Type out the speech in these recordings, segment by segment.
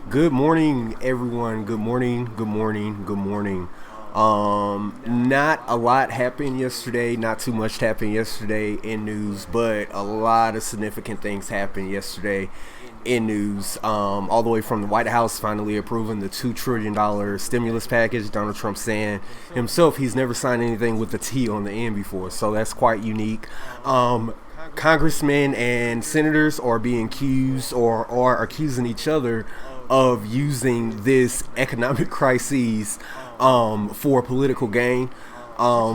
Good morning, everyone. Good morning. Good morning. Good morning. Not a lot happened yesterday. Not too much happened yesterday in news, but a lot of significant things happened yesterday in news. All the way from the White House finally approving the $2 trillion stimulus package. Donald Trump saying himself he's never signed anything with a T on the end before, so that's quite unique. Congressmen and senators are being accused or are accusing each other of using this economic crisis for political gain,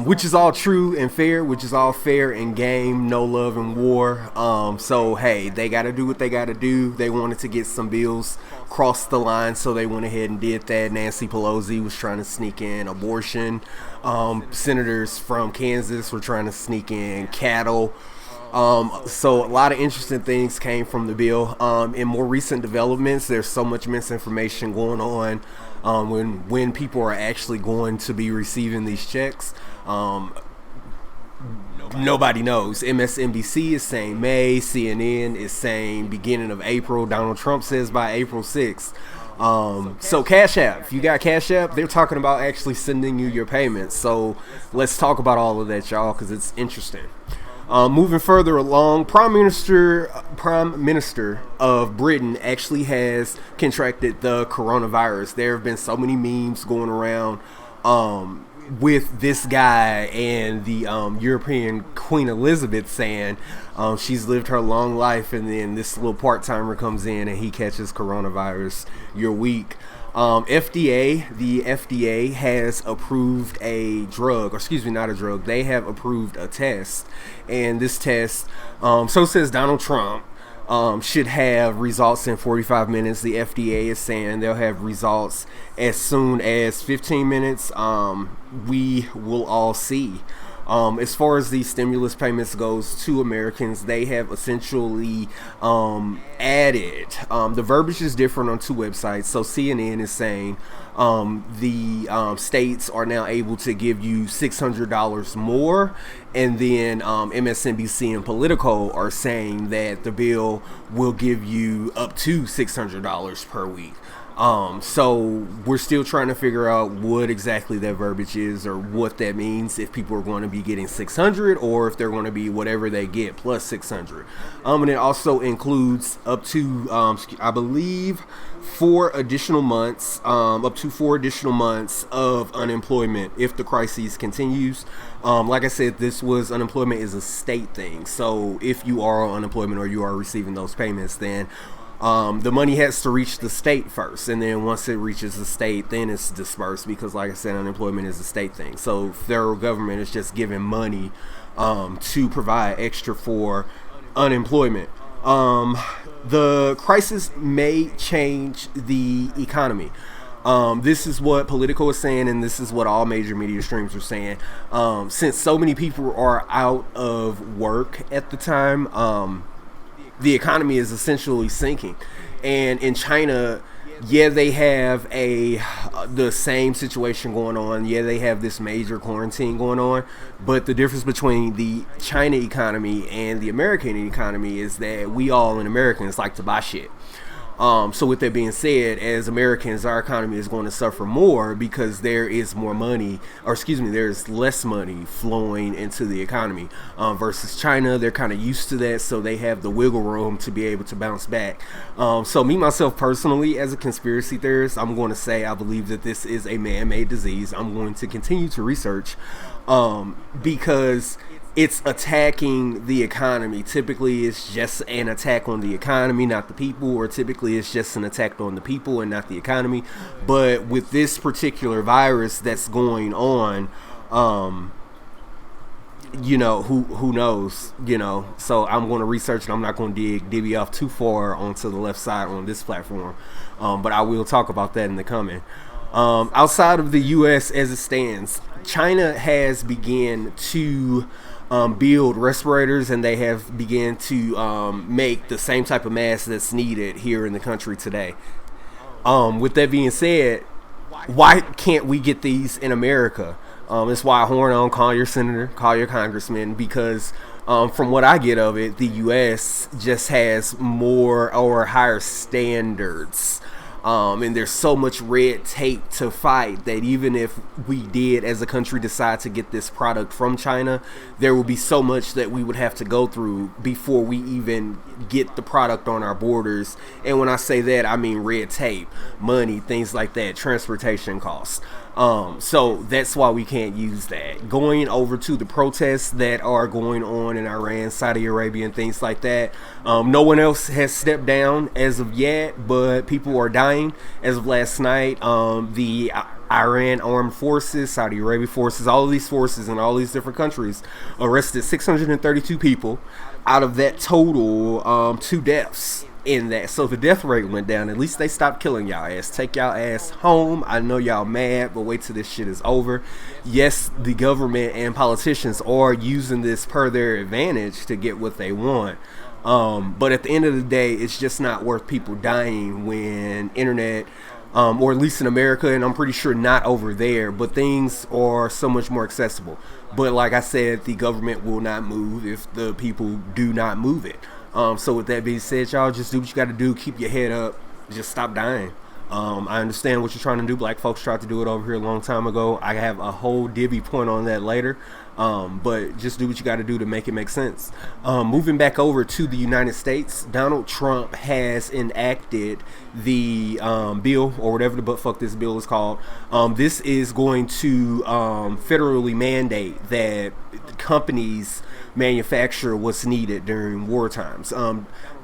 which is all true and fair, which is all fair and game, no love and war. So, hey, they got to do what they got to do. They wanted to get some bills cross the line, so they went ahead and did that. Nancy Pelosi was trying to sneak in abortion. Senators from Kansas were trying to sneak in cattle. So a lot of interesting things came from the bill. In more recent developments, there's so much misinformation going on when people are actually going to be receiving these checks. Nobody knows. MSNBC is saying May, CNN is saying beginning of April. Donald Trump says by April 6th. So Cash App, if you got Cash App, they're talking about actually sending you your payments. So let's talk about all of that, y'all, because it's interesting. Moving further along, Prime Minister of Britain actually has contracted the coronavirus. There have been so many memes going around with this guy and the European Queen Elizabeth saying she's lived her long life, and then this little part timer comes in and he catches coronavirus. You're weak. The FDA has approved a drug, or excuse me, not a drug. They have approved a test, and this test, so says Donald Trump, should have results in 45 minutes. The FDA is saying they'll have results as soon as 15 minutes. We will all see. As far as the stimulus payments goes to Americans, they have essentially added. The verbiage is different on two websites. So CNN is saying the states are now able to give you $600 more, and then MSNBC and Politico are saying that the bill will give you up to $600 per week. So we're still trying to figure out what exactly that verbiage is or what that means, if people are going to be getting 600 or if they're going to be whatever they get plus 600. And it also includes up to, I believe, 4 additional months, up to 4 additional months of unemployment if the crisis continues. Like I said, unemployment is a state thing. So if you are on unemployment or you are receiving those payments, then the money has to reach the state first, and then once it reaches the state, then it's dispersed, because like I said, unemployment is a state thing. So federal government is just giving money to provide extra for unemployment. The crisis may change the economy. This is what Politico is saying, and this is what all major media streams are saying. Since so many people are out of work at the time, the economy is essentially sinking. And in China, yeah, they have the same situation going on. Yeah, they have this major quarantine going on. But the difference between the China economy and the American economy is that we all in Americans like to buy shit. So with that being said, as Americans, our economy is going to suffer more because there is more money, or excuse me, there's less money flowing into the economy versus China. They're kind of used to that, so they have the wiggle room to be able to bounce back. So me, myself, personally, as a conspiracy theorist, I'm going to say I believe that this is a man-made disease. I'm going to continue to research because it's attacking the economy. Typically, it's just an attack on the economy, not the people, or typically it's just an attack on the people and not the economy. But with this particular virus that's going on, who knows, so I'm going to research, and I'm not going to divvy off too far onto the left side on this platform, but I will talk about that in the coming. Outside of the U.S. as it stands, China has begun to build respirators, and they have begun to make the same type of mask that's needed here in the country today. With that being said, why can't we get these in America? That's why I horn on, call your senator, call your congressman, because from what I get of it, the U.S. just has more or higher standards And there's so much red tape to fight that even if we did as a country decide to get this product from China, there would be so much that we would have to go through before we even get the product on our borders. And when I say that, I mean red tape, money, things like that, transportation costs. So that's why we can't use that. Going over to the protests that are going on in Iran, Saudi Arabia, and things like that, no one else has stepped down as of yet, but people are dying. As of last night, the Iran armed forces, Saudi Arabia forces, all of these forces in all these different countries arrested 632 people. Out of that total, 2 deaths in that. So the death rate went down. At least they stopped killing y'all ass. Take y'all ass home. I know y'all mad, but wait till this shit is over. Yes, the government and politicians are using this per their advantage to get what they want. But at the end of the day, it's just not worth people dying when internet, or at least in America, and I'm pretty sure not over there, but things are so much more accessible. But like I said, the government will not move if the people do not move it. So with that being said, y'all just do what you got to do. Keep your head up. Just stop dying. I understand what you're trying to do. Black folks tried to do it over here a long time ago. I have a whole divvy point on that later. But just do what you got to do to make it make sense. Moving back over to the United States, Donald Trump has enacted the bill, or whatever the butt fuck this bill is called. This is going to federally mandate that companies manufacture what's needed during war times.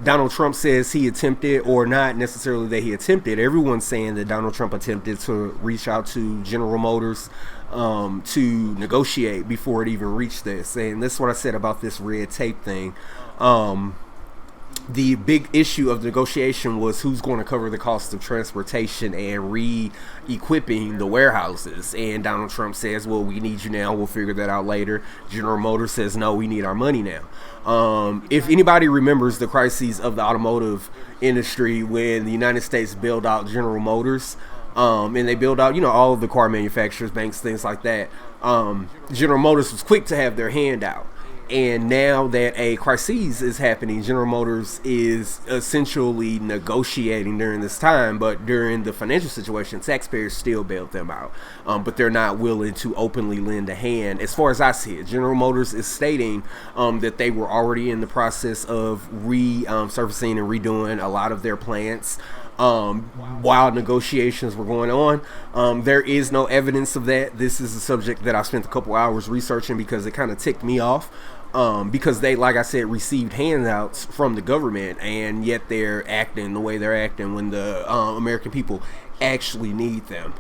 Donald Trump says he attempted, or not necessarily that he attempted, everyone's saying that Donald Trump attempted to reach out to General Motors to negotiate before it even reached this. And that's what I said about this red tape thing. The big issue of the negotiation was who's going to cover the cost of transportation and re-equipping the warehouses. And Donald Trump says, well, we need you now. We'll figure that out later. General Motors says, no, we need our money now. If anybody remembers the crises of the automotive industry when the United States bailed out General Motors, and they bailed out, all of the car manufacturers, banks, things like that, General Motors was quick to have their hand out. And now that a crisis is happening, General Motors is essentially negotiating during this time, but during the financial situation, taxpayers still bailed them out. But they're not willing to openly lend a hand. As far as I see it, General Motors is stating that they were already in the process of resurfacing and redoing a lot of their plants while negotiations were going on. There is no evidence of that. This is a subject that I spent a couple hours researching because it kind of ticked me off. Because they, like I said, received handouts from the government, and yet they're acting the way they're acting when the American people actually need them.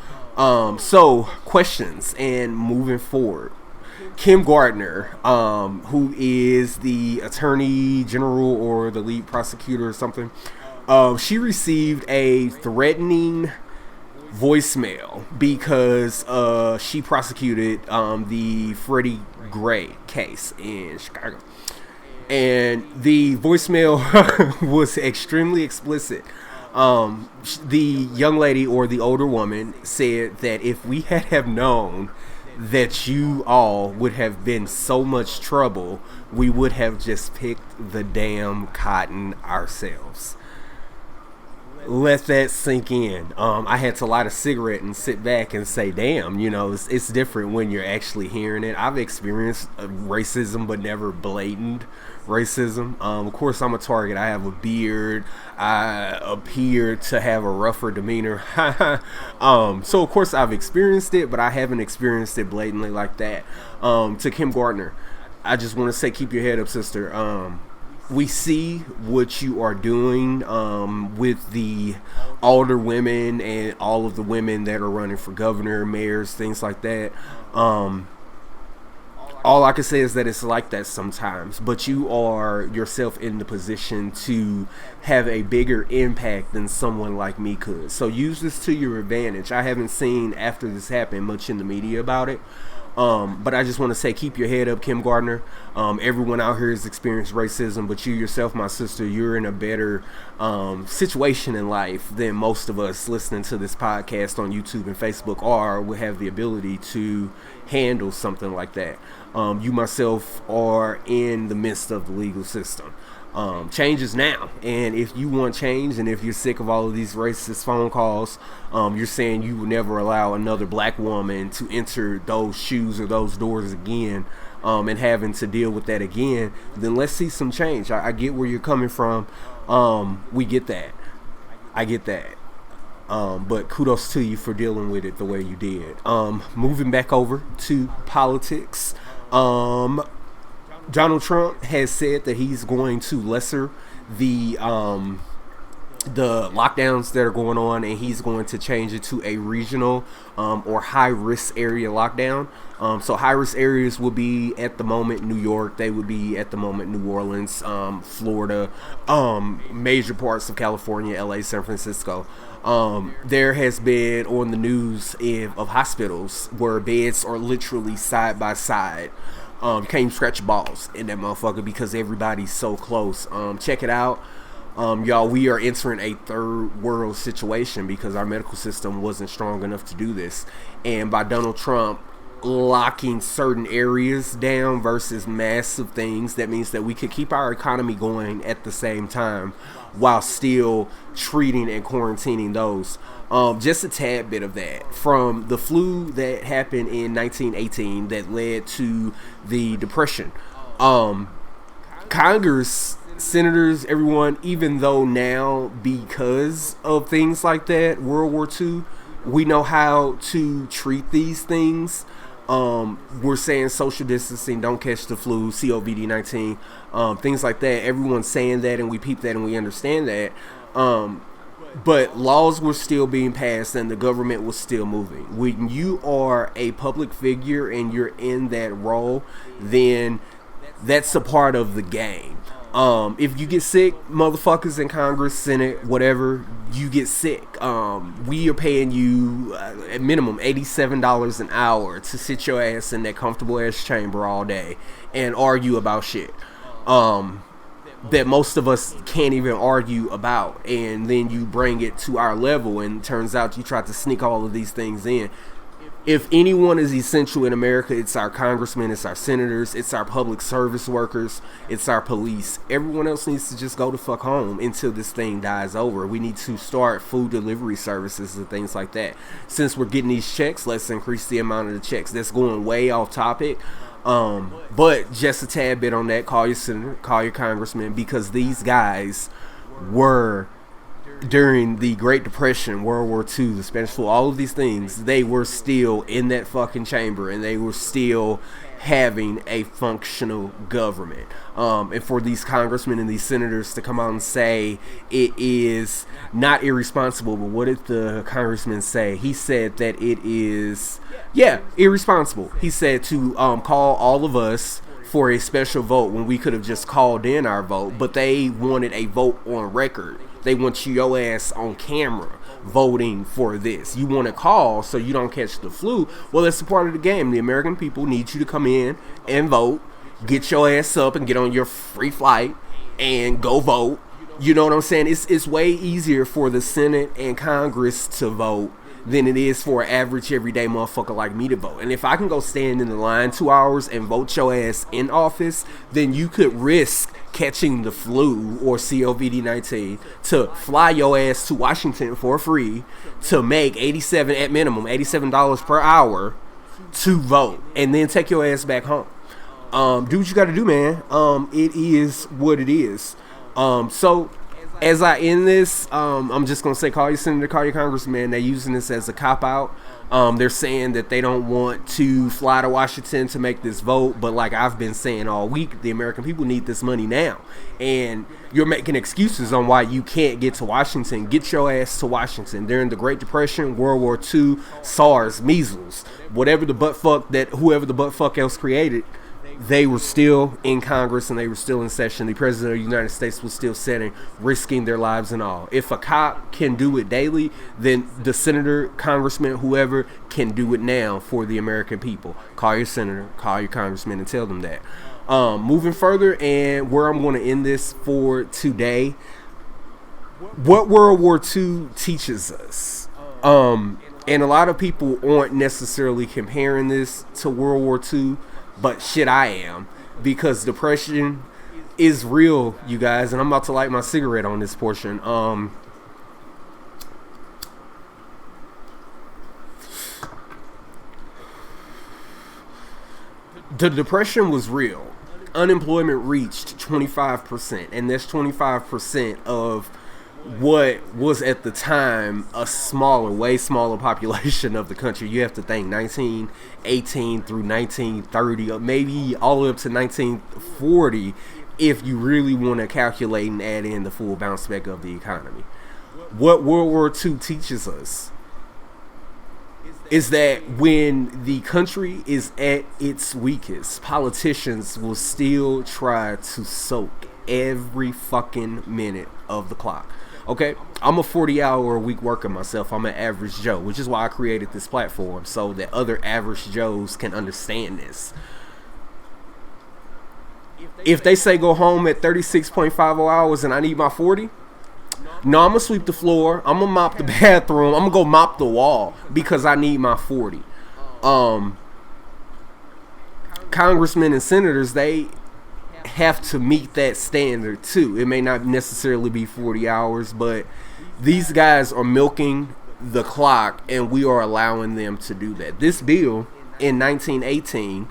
So, questions and moving forward. Kim Gardner, who is the Attorney General or the lead prosecutor or something, she received a threatening voicemail because she prosecuted the Freddie Gray case in Chicago, and the voicemail was extremely explicit. The young lady, or the older woman, said that if we had have known that you all would have been so much trouble, we would have just picked the damn cotton ourselves. Let that sink in. I had to light a cigarette and sit back and say, damn, it's different when you're actually hearing it. I've experienced racism, but never blatant racism. Of course, I'm a target. I have a beard. I appear to have a rougher demeanor. So, of course, I've experienced it, but I haven't experienced it blatantly like that. To Kim Gardner, I just want to say, keep your head up, sister. We see what you are doing with the older women and all of the women that are running for governor, mayors, things like that. All I can say is that it's like that sometimes, but you are yourself in the position to have a bigger impact than someone like me could. So use this to your advantage. I haven't seen, after this happened, much in the media about it. But I just want to say, keep your head up, Kim Gardner. Everyone out here has experienced racism, but you yourself, my sister, you're in a better situation in life than most of us listening to this podcast on YouTube and Facebook are, would have the ability to handle something like that. You myself are in the midst of the legal system. Change is now. And if you want change, and if you're sick of all of these racist phone calls, you're saying you will never allow another black woman to enter those shoes or those doors again, and having to deal with that again, then let's see some change. I get where you're coming from. We get that. I get that. But kudos to you for dealing with it the way you did. Moving back over to politics. Donald Trump has said that he's going to lesser the lockdowns that are going on, and he's going to change it to a regional or high risk area lockdown. So high risk areas would be at the moment New York, they would be at the moment New Orleans, Florida, major parts of California, LA, San Francisco. There has been on the news of hospitals where beds are literally side by side. You can't even scratch your balls in that motherfucker because everybody's so close. Check it out. Y'all, we are entering a third world situation because our medical system wasn't strong enough to do this. And by Donald Trump locking certain areas down versus massive things, that means that we could keep our economy going at the same time while still treating and quarantining those. Just a tad bit of that. From the flu that happened in 1918 that led to the Depression. Congress, senators, everyone, even though now because of things like that, World War II, we know how to treat these things. We're saying social distancing, don't catch the flu, COVID-19, things like that. Everyone's saying that, and we peep that, and we understand that. But laws were still being passed, and the government was still moving. When you are a public figure and you're in that role, then that's a part of the game. If you get sick, motherfuckers in Congress, Senate, whatever, you get sick. We are paying you at minimum $87 an hour to sit your ass in that comfortable ass chamber all day and argue about shit that most of us can't even argue about. And then you bring it to our level, and it turns out you tried to sneak all of these things in. If anyone is essential in America, it's our congressmen, it's our senators, it's our public service workers, it's our police. Everyone else needs to just go the fuck home until this thing dies over. We need to start food delivery services and things like that. Since we're getting these checks, let's increase the amount of the checks. That's going way off topic. But just a tad bit on that, call your senator, call your congressman, because these guys were, during the Great Depression, World War II, the Spanish flu, all of these things, they were still in that fucking chamber, and they were still having a functional government. And for these congressmen and these senators to come out and say it is not irresponsible, but what did the congressman say? He said that it is, irresponsible. He said to call all of us for a special vote when we could have just called in our vote, but they wanted a vote on record. They want your ass on camera voting for this. You want to call so you don't catch the flu. Well, that's a part of the game. The American people need you to come in and vote, get your ass up and get on your free flight and go vote. You know what I'm saying? It's way easier for the Senate and Congress to vote than it is for an average everyday motherfucker like me to vote. And if I can go stand in the line 2 hours and vote your ass in office, then you could risk catching the flu or COVID-19 to fly your ass to Washington for free to make $87 per hour to vote, and then take your ass back home. Do what you got to do, man. It is what it is. So as I end this, I'm just going to say, call your senator, call your congressman. They're using this as a cop-out. They're saying that they don't want to fly to Washington to make this vote. But like I've been saying all week, the American people need this money now. And you're making excuses on why you can't get to Washington. Get your ass to Washington. During the Great Depression, World War II, SARS, measles, whatever the butt fuck that whoever the butt fuck else created, they were still in Congress and they were still in session. The President of the United States was still sitting, risking their lives and all. If a cop can do it daily, then the senator, congressman, whoever can do it now for the American people. Call your senator, call your congressman, and tell them that. Moving further, and where I'm going to end this for today, what World War II teaches us. And a lot of people aren't necessarily comparing this to World War II, but shit, I am, because Depression is real, you guys, and I'm about to light my cigarette on this portion. The depression was real. Unemployment reached 25%, and that's 25% of what was at the time a smaller, way smaller population of the country. You have to think 1918 through 1930, or maybe all the way up to 1940, if you really want to calculate and add in the full bounce back of the economy. What World War II teaches us is that when the country is at its weakest, politicians will still try to soak every fucking minute of the clock. Okay, I'm a 40-hour-a-week worker myself. I'm an average Joe, which is why I created this platform, so that other average Joes can understand this. If they say go home at 36.50 hours and I need my 40, no, I'm going to sweep the floor. I'm going to mop the bathroom. I'm going to go mop the wall because I need my 40. Congressmen and senators, they have to meet that standard too. It may not necessarily be 40 hours, but these guys are milking the clock and we are allowing them to do that. This bill in 1918,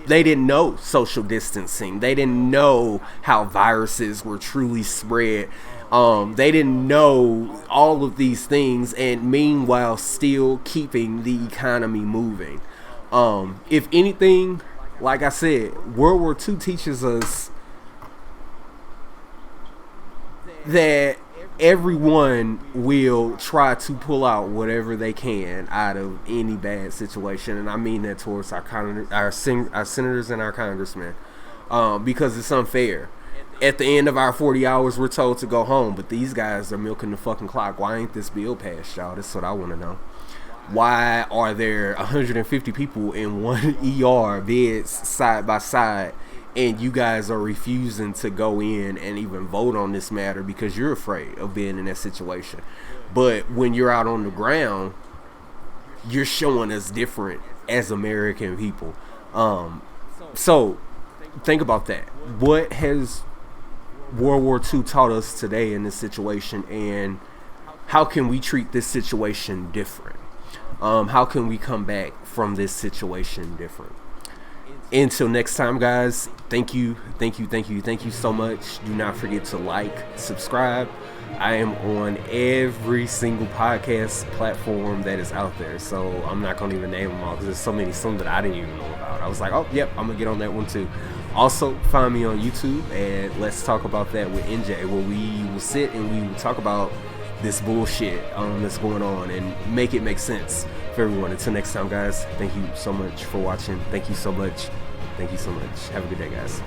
they didn't know social distancing. They didn't know how viruses were truly spread. They didn't know all of these things, and meanwhile still keeping the economy moving. If anything, like I said, World War II teaches us that everyone will try to pull out whatever they can out of any bad situation, and I mean that towards our senators and our congressmen, because it's unfair. At the end of our 40 hours, we're told to go home, but these guys are milking the fucking clock. Why ain't this bill passed, y'all? That's what I want to know. Why are there 150 people in one ER beds side by side, and you guys are refusing to go in and even vote on this matter because you're afraid of being in that situation? But when you're out on the ground, you're showing us different as American people. So think about that. What has World War II taught us today in this situation, and how can we treat this situation different? How can we come back from this situation different? Until next time, guys, thank you so much. Do not forget to like, subscribe. I am on every single podcast platform that is out there, so I'm not going to even name them all because there's so many, some that I didn't even know about. I was like, oh, yep, I'm going to get on that one too. Also, find me on YouTube, and let's talk about that with NJ, where we will sit and we will talk about this bullshit that's going on and make it make sense for everyone. Until next time, guys, thank you so much for watching. Thank you so much. Have a good day, guys.